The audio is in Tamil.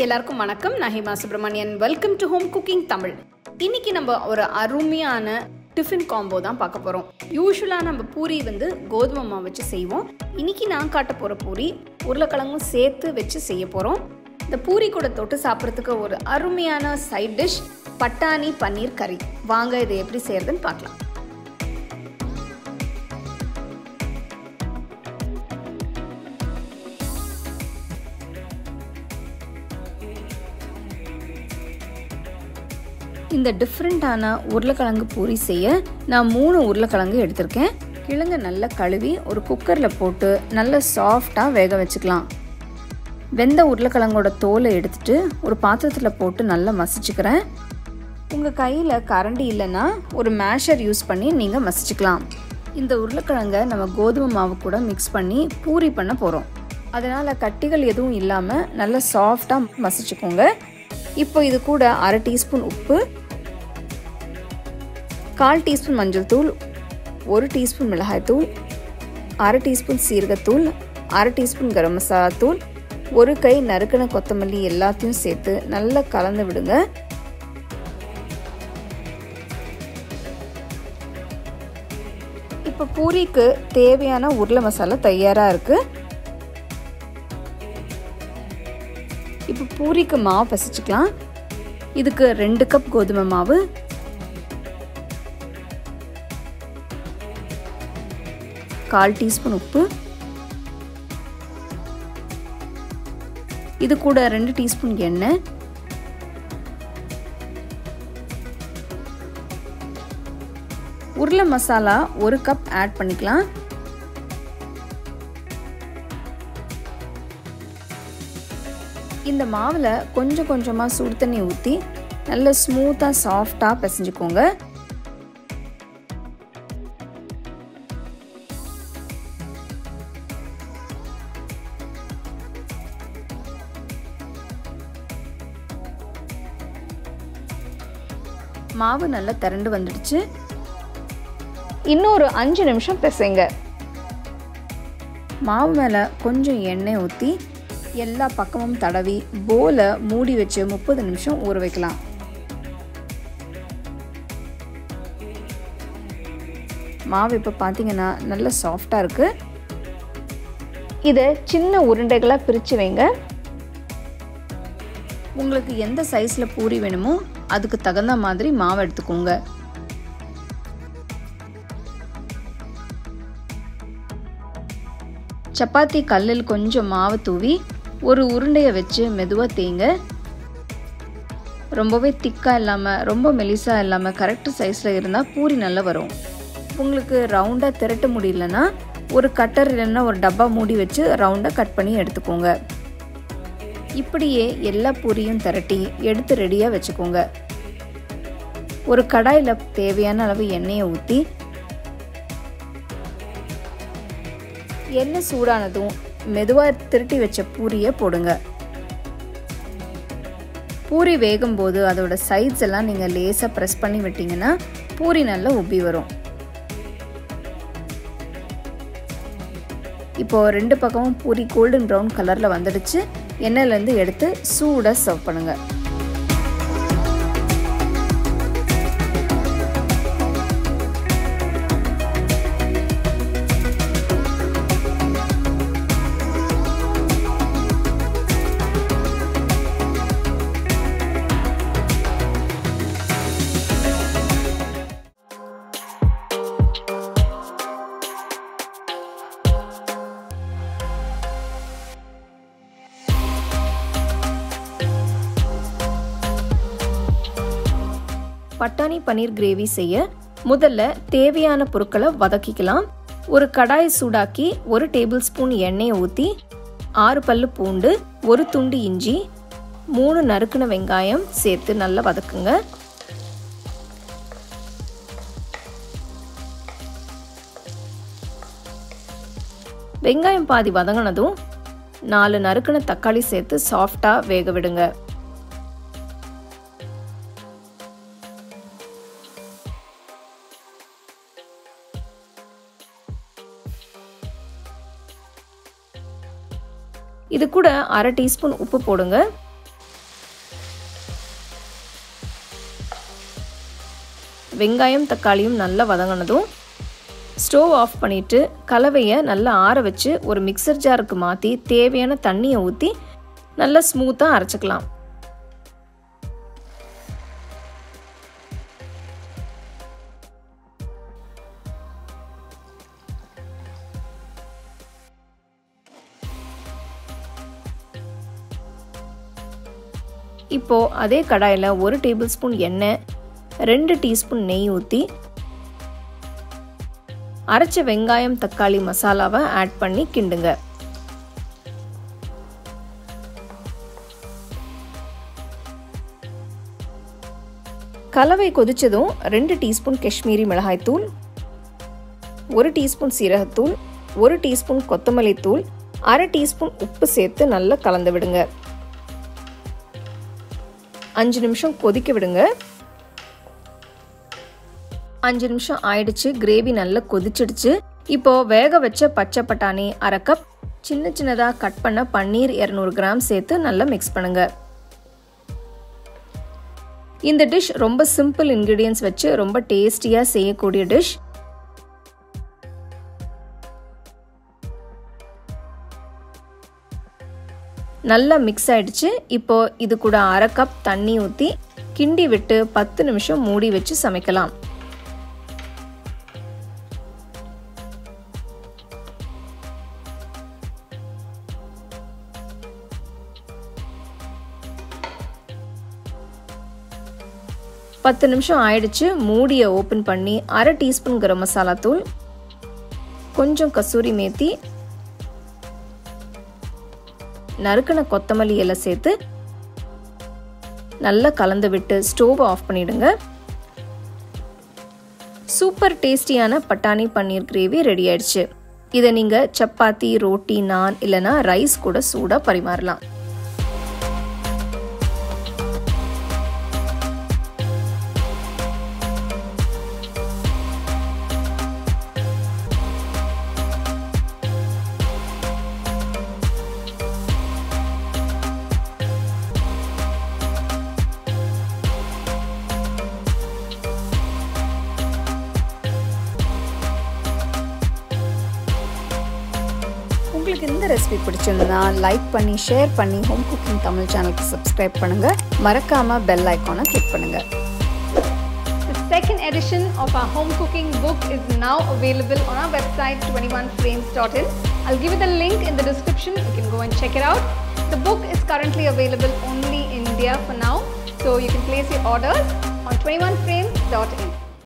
எல்லாருக்கும் வணக்கம். நான் Hema Subramanian. Welcome to home cooking Tamil. இன்னைக்கு நம்ம ஒரு அருமையான டிஃபின் காம்போ தான் பார்க்க போகிறோம். யூஸ்வலாக நம்ம பூரி கோதுமை மாவு வச்சு செய்வோம். இன்னைக்கு நான் காட்ட போகிற பூரி உருளைக்கிழங்கும் சேர்த்து வச்சு செய்ய போகிறோம். இந்த பூரி கூட தொட்டு சாப்பிட்றதுக்கு ஒரு அருமையான சைட் டிஷ் பட்டாணி பன்னீர் கறி. வாங்க இதை எப்படி செய்யறதுன்னு பார்க்கலாம். இந்த டிஃப்ரெண்ட்டான உருளைக்கிழங்கு பூரி செய்ய நான் 3 உருளைக்கிழங்கு எடுத்திருக்கேன். கிழங்கு நல்லா கழுவி ஒரு குக்கரில் போட்டு நல்லா சாஃப்டாக வேக வச்சுக்கலாம். வெந்த உருளைக்கிழங்கோட தோலை எடுத்துட்டு ஒரு பாத்திரத்தில் போட்டு நல்லா மசிச்சுக்கிறேன். உங்கள் கையில் கரண்டி இல்லைன்னா ஒரு மேஷர் யூஸ் பண்ணி நீங்கள் மசிச்சுக்கலாம். இந்த உருளைக்கிழங்கை நம்ம கோதுமை மாவு கூட மிக்ஸ் பண்ணி பூரி பண்ண போகிறோம். அதனால் கட்டிகள் எதுவும் இல்லாமல் நல்லா சாஃப்டாக மசிச்சுக்கோங்க. இப்போ இது கூட 1/2 டீஸ்பூன் உப்பு, 1/4 டீஸ்பூன் மஞ்சள் தூள், 1 டீஸ்பூன் மிளகாய் தூள், 1/2 டீஸ்பூன் சீரகத்தூள், 1/2 டீஸ்பூன் கரம் மசாலா தூள், 1 கை நறுக்கின கொத்தமல்லி எல்லாத்தையும் சேர்த்து நல்லா கலந்து விடுங்க. இப்போ பூரிக்கு தேவையான உருளை மசாலா தயாராக இருக்குது. இப்போ பூரிக்கு மாவு பசிச்சுக்கலாம். இதுக்கு 2 கப் கோதுமை மாவு, 1/4 டீஸ்பூன் உப்பு, இது கூட 2 டீஸ்பூன் எண்ணெய், உருளை மசாலா 1 கப் ஆட் பண்ணிக்கலாம். இந்த மாவில் கொஞ்சம் கொஞ்சமாக சுடு தண்ணி ஊற்றி நல்லா ஸ்மூத்தாக சாஃப்டாக பிசைஞ்சுக்கோங்க. மாவு நல்லா திரண்டு வந்துடுச்சு. இன்னொரு 5 நிமிஷம் பிசைங்க. மாவு மேலே கொஞ்சம் எண்ணெய் ஊற்றி எல்லா பக்கமும் தடவி போலை மூடி வச்சு 30 நிமிஷம் ஊற வைக்கலாம். மாவு இப்போ பார்த்தீங்கன்னா நல்லா சாஃப்டாக இருக்குது. இதை சின்ன உருண்டைகளாக பிரித்து வைங்க. உங்களுக்கு எந்த சைஸில் பூரி வேணுமோ அதுக்கு தகுந்த மாதிரி மாவு எடுத்துக்கோங்க. சப்பாத்தி கல்லில் கொஞ்சம் மாவு தூவி ஒரு உருண்டையை வச்சு மெதுவாக தேய்ங்க. ரொம்பவே திக்காக இல்லாமல் ரொம்ப மெலிசாக இல்லாமல் கரெக்ட் சைஸில் இருந்தால் பூரி நல்லா வரும். உங்களுக்கு ரவுண்டாக திரட்ட முடியலன்னா ஒரு கட்டர் இல்லைன்னா ஒரு டப்பா மூடி வச்சு ரவுண்டாக கட் பண்ணி எடுத்துக்கோங்க. இப்படியே எல்லா பூரியும் திரட்டி எடுத்து ரெடியாக வச்சுக்கோங்க. ஒரு கடாயில் தேவையான அளவு எண்ணெயை ஊற்றி எண்ணெய் சூடானதும் மெதுவாக திருட்டி வச்ச பூரியை போடுங்க. பூரி வேகும்போது அதோட சைட்ஸ் எல்லாம் நீங்கள் லேசாக ப்ரெஸ் பண்ணி விட்டீங்கன்னா பூரி நல்லா உப்பி வரும். இப்போது 2 பக்கமும் பூரி கோல்டன் ப்ரௌன் கலரில் வந்துடுச்சு. எண்ணெயிலேருந்து எடுத்து சூடாக சர்வ் பண்ணுங்கள். பட்டாணி பன்னீர் கிரேவி செய்ய முதல்ல தேவையான பொருட்களை வதக்கிக்கலாம். ஒரு கடாய் சூடாக்கி 1 டேபிள் ஸ்பூன் எண்ணெயை ஊற்றி 6 பல்லு பூண்டு, 1 துண்டு இஞ்சி, 3 நறுக்கின வெங்காயம் சேர்த்து நல்லா வதக்குங்க. வெங்காயம் பாதி வதங்கினதும் 4 நறுக்கின தக்காளி சேர்த்து சாஃப்டாக வேக விடுங்க. இது கூட 1/2 டீஸ்பூன் உப்பு போடுங்க. வெங்காயம் தக்காளியும் நல்லா வதங்கினதும் ஸ்டவ் ஆஃப் பண்ணிவிட்டு கலவையை நல்லா ஆற வச்சு ஒரு மிக்சர் ஜாருக்கு மாற்றி தேவையான தண்ணியை ஊற்றி நல்லா ஸ்மூத்தாக அரைச்சிக்கலாம். இப்போ அதே கடாயில் 1 டேபிள் ஸ்பூன் எண்ணெய் 2 டீஸ்பூன் நெய் ஊற்றி அரைச்ச வெங்காயம் தக்காளி மசாலாவை ஆட் பண்ணி கிண்டுங்க. கலவை கொதிச்சதும் 2 டீஸ்பூன் காஷ்மீரி மிளகாய்த்தூள், 1 டீஸ்பூன் சீரகத்தூள், 1 டீஸ்பூன் கொத்தமல்லி தூள், 1/2 டீஸ்பூன் உப்பு சேர்த்து நல்லா கலந்து விடுங்க. 5 நிமிஷம் கொதிக்க விடுங்க. 5 நிமிஷம் ஆயிடுச்சு. கிரேவி நல்லா கொதிச்சிடுச்சு. இப்போ வேக வச்ச பச்சை பட்டாணி 1/2 கப், சின்ன சின்னதாக கட் பண்ண பன்னீர் 200 கிராம் சேர்த்து நல்லா மிக்ஸ் பண்ணுங்க. இந்த டிஷ் ரொம்ப சிம்பிள் இன்கிரீடியன்ஸ் வச்சு ரொம்ப டேஸ்டியாக செய்யக்கூடிய டிஷ். நல்லா மிக்ஸ் ஆயிடுச்சு. இப்போ இது கூட 1/2 கப் தண்ணி ஊற்றி கிண்டி விட்டு 10 நிமிஷம் மூடி வச்சு சமைக்கலாம். பத்து நிமிஷம் ஆயிடுச்சு. மூடியை ஓப்பன் பண்ணி 1/2 டீஸ்பூன் கரம் மசாலா தூள், கொஞ்சம் கசூரி மேத்தி, நறுக்கின கொத்தமல்லி இலை சேர்த்து நல்லா கலந்து விட்டு ஸ்டவ் ஆஃப் பண்ணிடுங்க. சூப்பர் டேஸ்டியான பட்டாணி பன்னீர் கிரேவி ரெடி ஆயிடுச்சு. இதை நீங்க சப்பாத்தி, ரோட்டி, நான் இல்லைன்னா ரைஸ் கூட சூடாக பரிமாறலாம். உங்களுக்கு இந்த ரெசிபி பிடிச்சிருந்தா லைக் பண்ணி ஷேர் பண்ணி ஹோம் குக்கிங் தமிழ் சேனலுக்கு சப்ஸ்கிரைப் பண்ணுங்க. மறக்காம பெல் ஐகானை கிளிக் பண்ணுங்க. The second edition of our home cooking book is now available on our website 21frames.in. I'll give you the link in the description. You can go and check it out. The book is currently available only in India for now, so you can place your orders on 21frames.in.